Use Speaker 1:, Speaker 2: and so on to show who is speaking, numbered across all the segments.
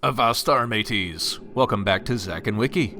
Speaker 1: Avastar, mateys! Welcome back to Zack and Wiki.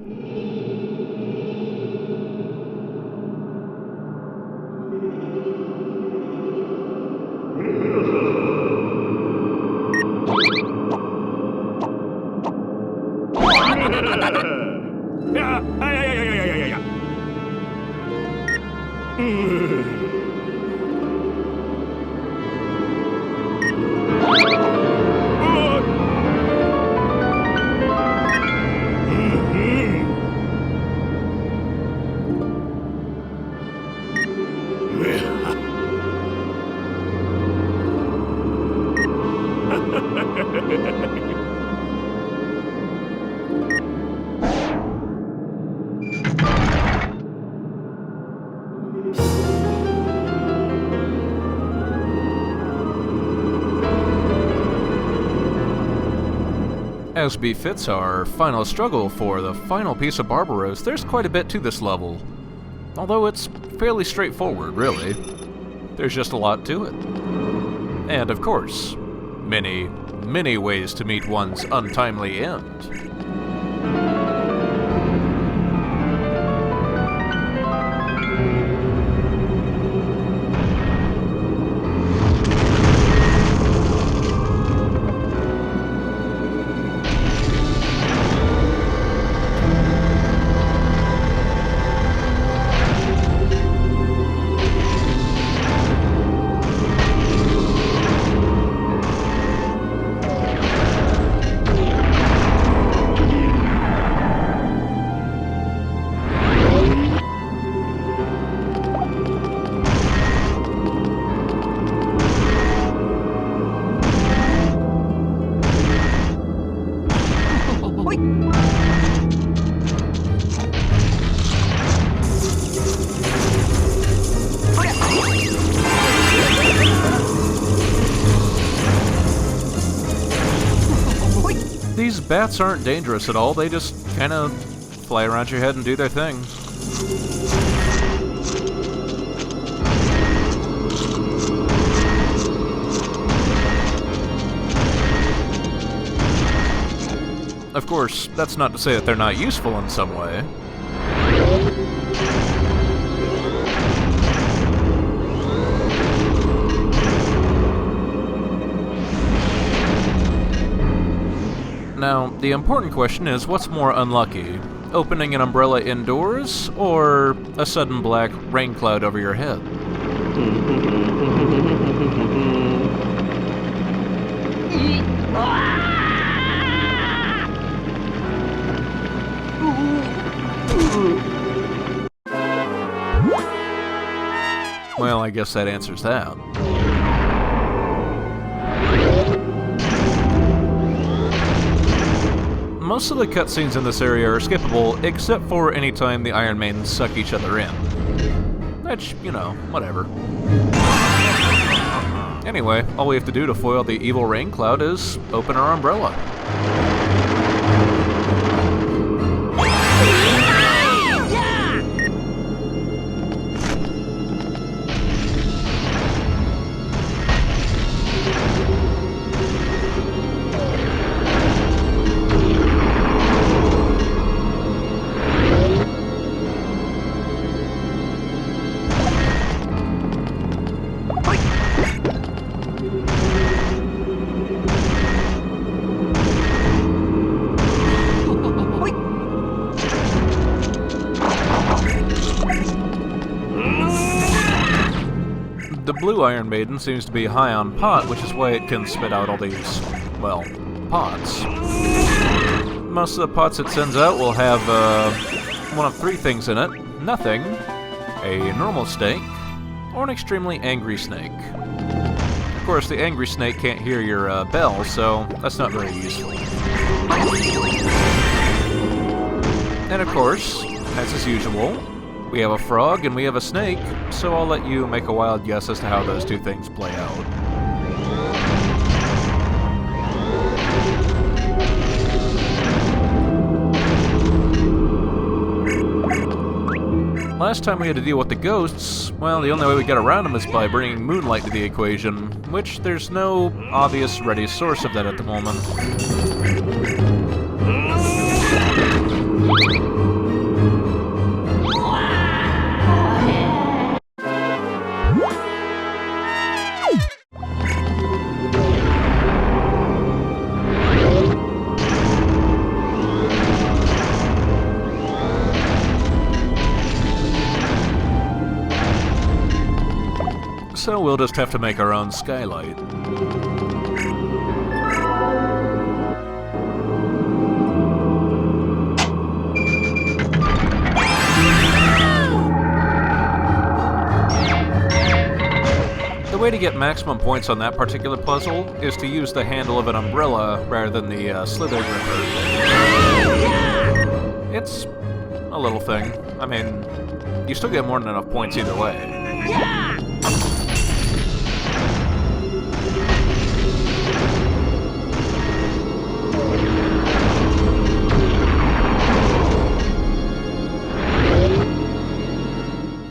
Speaker 1: As befits our final struggle for the final piece of Barbaros, there's quite a bit to this level. Although it's fairly straightforward, really. There's just a lot to it. And of course, many, many ways to meet one's untimely end. These bats aren't dangerous at all, they just kind of fly around your head and do their thing. Of course, that's not to say that they're not useful in some way. Now, the important question is, what's more unlucky? Opening an umbrella indoors, or a sudden black rain cloud over your head? Well, I guess that answers that. Most of the cutscenes in this area are skippable, except for any time the Iron Maidens suck each other in. Which, you know, whatever. Anyway, all we have to do to foil the evil rain cloud is open our umbrella. The blue Iron Maiden seems to be high on pot, which is why it can spit out all these, well, pots. Most of the pots it sends out will have one of three things in it: nothing, a normal snake, or an extremely angry snake. Of course, the angry snake can't hear your bell, so that's not very useful. And of course, as usual, we have a frog and we have a snake, so I'll let you make a wild guess as to how those two things play out. Last time we had to deal with the ghosts, well, the only way we get around them is by bringing moonlight to the equation, which there's no obvious ready source of that at the moment. So we'll just have to make our own skylight. The way to get maximum points on that particular puzzle is to use the handle of an umbrella rather than the slither gripper. It's a little thing. I mean, you still get more than enough points either way.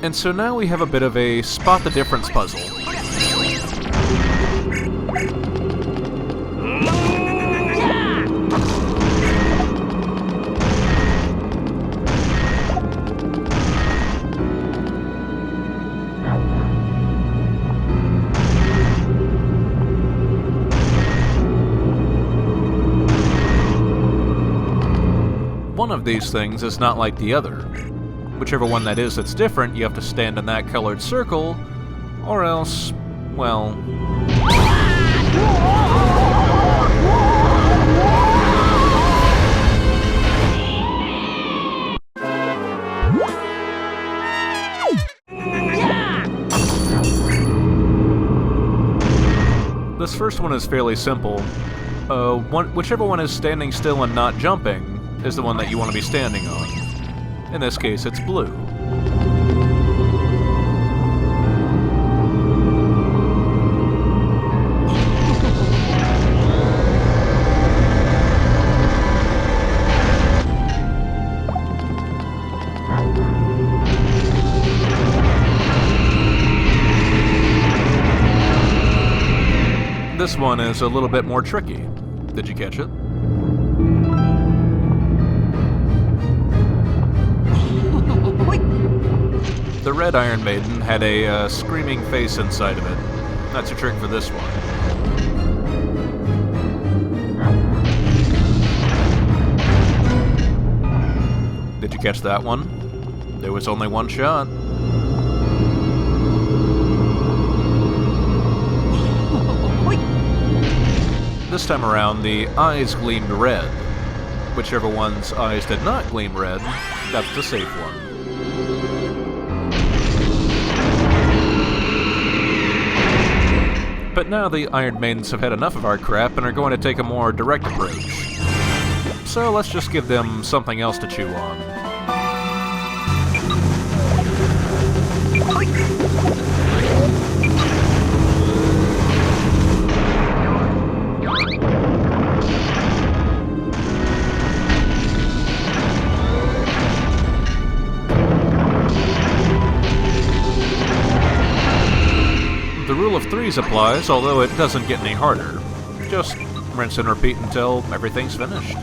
Speaker 1: And so now we have a bit of a spot the difference puzzle. One of these things is not like the other. Whichever one that is that's different, you have to stand in that colored circle, or else, well... This first one is fairly simple. Whichever one is standing still and not jumping is the one that you want to be standing on. In this case, it's blue. This one is a little bit more tricky. Did you catch it? The red Iron Maiden had a screaming face inside of it. That's a trick for this one. Did you catch that one? There was only one shot. This time around, the eyes gleamed red. Whichever one's eyes did not gleam red, that's the safe one. But now the Iron Maidens have had enough of our crap and are going to take a more direct approach. So let's just give them something else to chew on. The rule of threes applies, although it doesn't get any harder. Just rinse and repeat until everything's finished.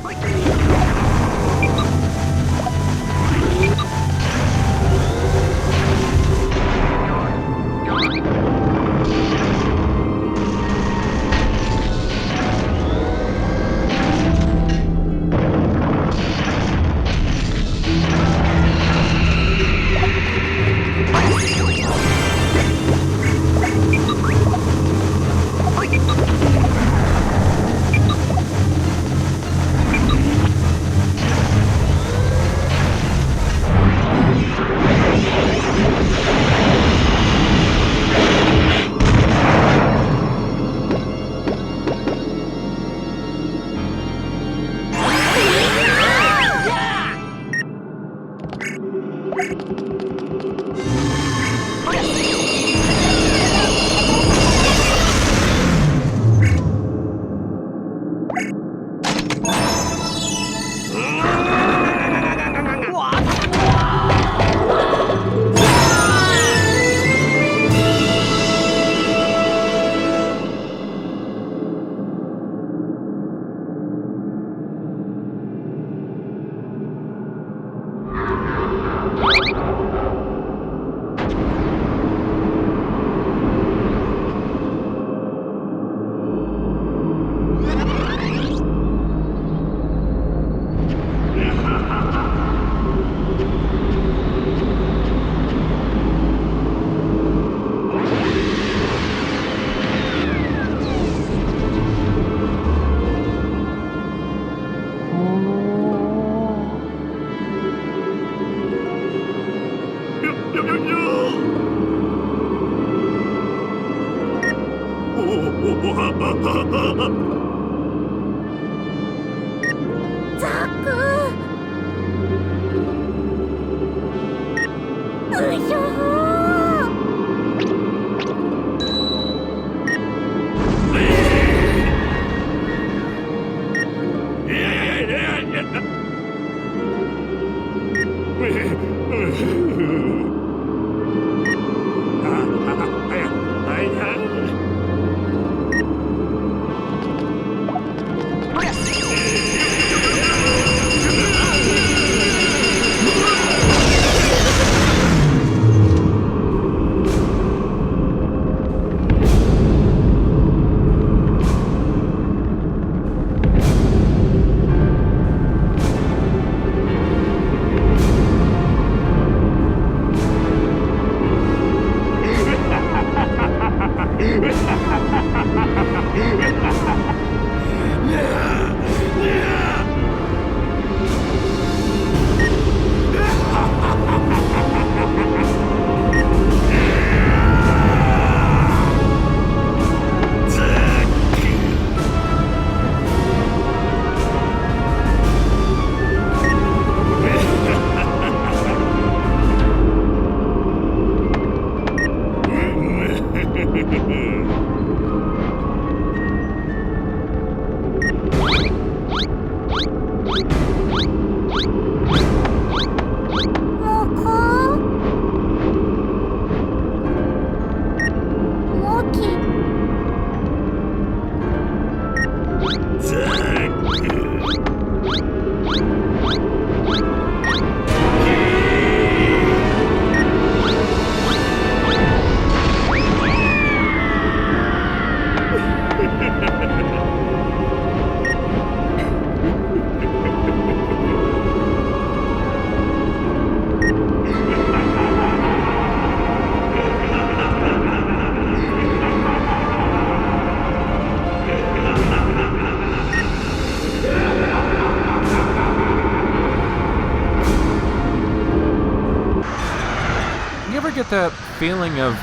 Speaker 1: Get that feeling of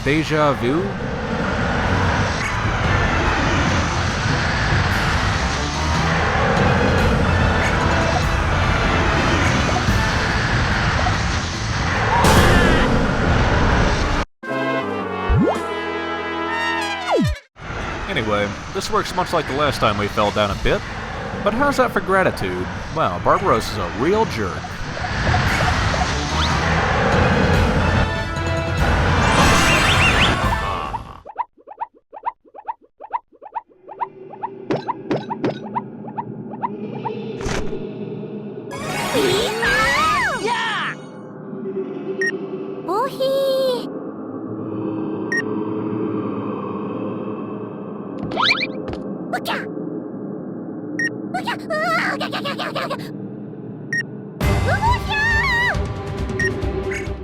Speaker 1: deja vu? Anyway, this works much like the last time we fell down a pit, but how's that for gratitude? Wow, Barbaros is a real jerk.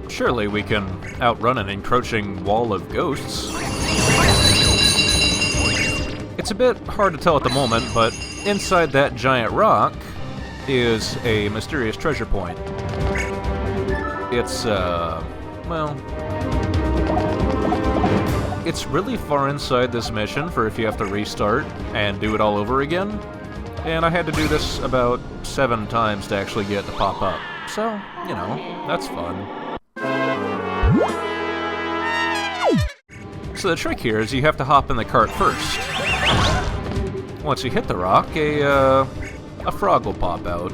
Speaker 1: Surely we can outrun an encroaching wall of ghosts. It's a bit hard to tell at the moment, but inside that giant rock is a mysterious treasure point. It's, well, it's really far inside this mission for if you have to restart and do it all over again. And I had to do this about 7 times to actually get it to pop up. So, you know, that's fun. So the trick here is you have to hop in the cart first. Once you hit the rock, a frog will pop out.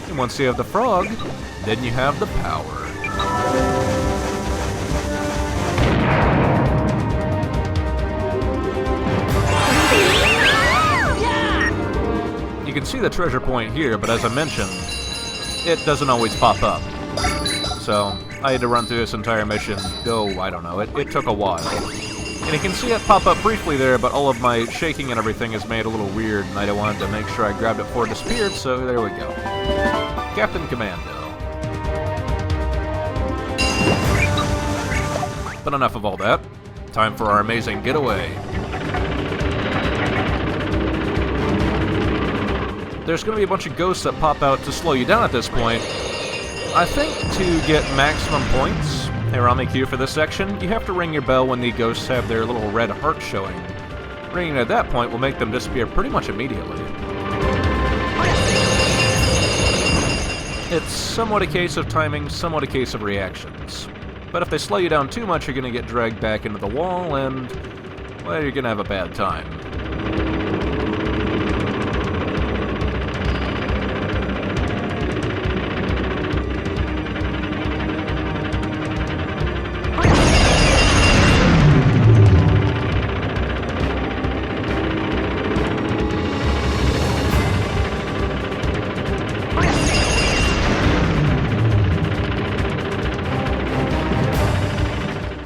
Speaker 1: And once you have the frog, then you have the power. You can see the treasure point here, but as I mentioned, it doesn't always pop up. So I had to run through this entire mission, I don't know, it took a while. And you can see it pop up briefly there, but all of my shaking and everything is made a little weird, and I wanted to make sure I grabbed it before it disappeared, so there we go. Captain Commando. But enough of all that. Time for our amazing getaway. There's going to be a bunch of ghosts that pop out to slow you down at this point. I think to get maximum points, here I'll make you for this section, you have to ring your bell when the ghosts have their little red heart showing. Ringing at that point will make them disappear pretty much immediately. It's somewhat a case of timing, somewhat a case of reactions. But if they slow you down too much, you're going to get dragged back into the wall, and, well, you're going to have a bad time.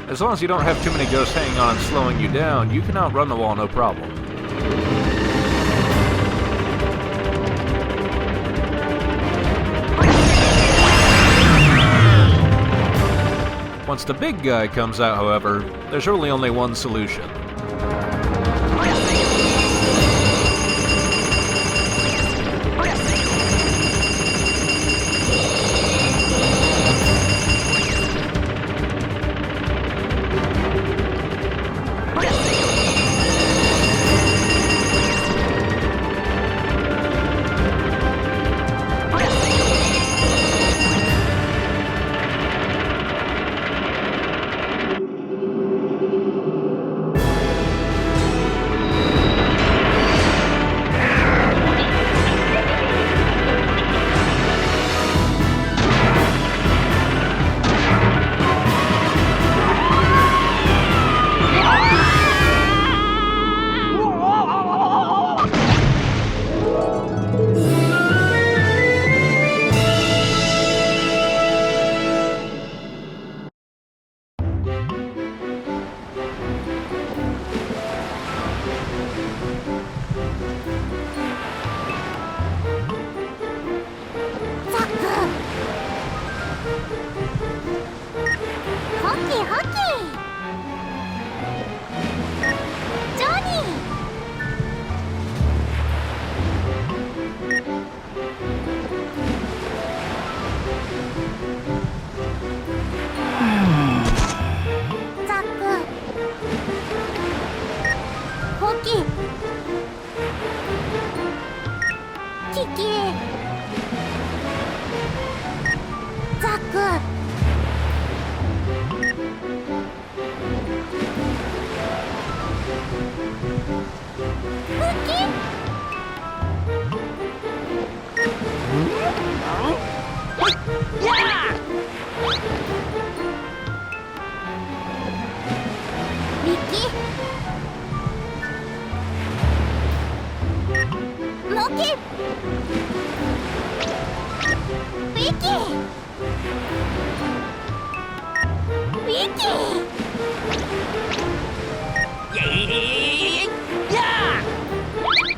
Speaker 1: As long as you don't have too many ghosts hanging on and slowing you down, you can outrun the wall no problem. Once the big guy comes out, however, there's really only one solution.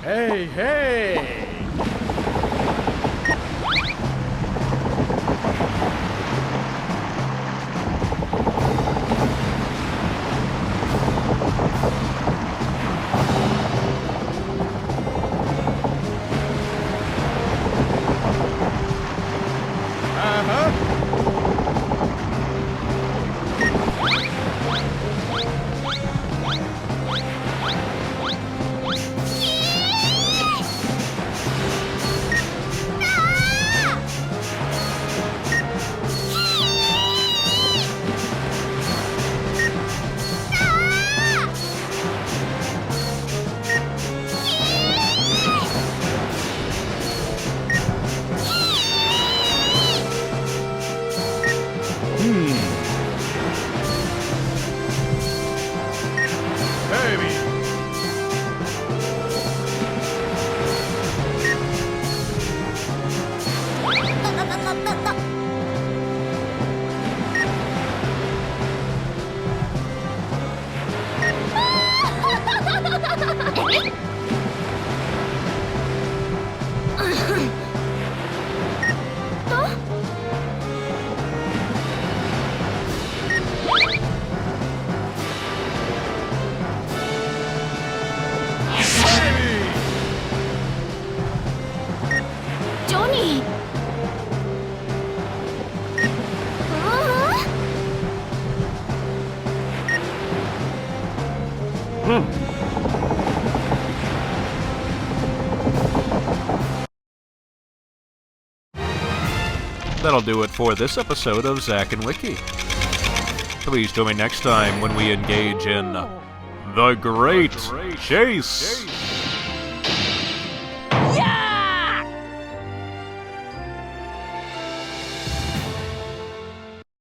Speaker 2: Hey, hey!
Speaker 1: that'll do it for this episode of Zack and Wiki. Please join me next time when we engage in the Great Chase!